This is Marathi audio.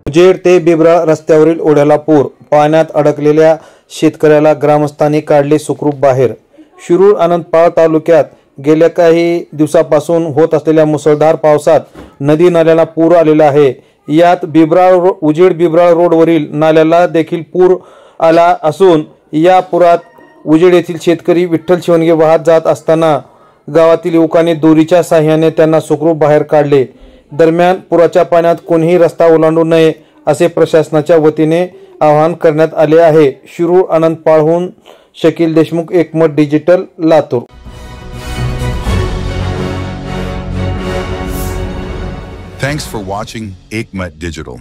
उजेड ते बिबराळ रस्त्यावरील ओढ्याला पूर, पाण्यात अडकलेल्या शेतकऱ्याला ग्रामस्थांनी काढले सुखरूप बाहेर। शिरूर आनंदपाळ तालुक्यात गेल्या काही दिवसापासून होत असलेल्या मुसळधार पावसात नदी नाल्याला पूर आलेला आहे। यात उजेड बिबराळ रोडवरील नाल्याला देखील पूर आला असून या पुरात उजेड येथील शेतकरी विठ्ठल शिवणगे वाहत जात असताना गावातील युवकांनी दोरीच्या साहाय्याने त्यांना सुखरूप बाहेर काढले। दरम्यान पुराच्या पाण्यात कोणीही रस्ता ओलांडू नये असे प्रशासनाच्या वतीने आवाहन करण्यात आले आहे। शिरूर आनंदपाळहून शकील देशमुख, एकमत digital, Latur. Thanks for watching Ekmat Digital.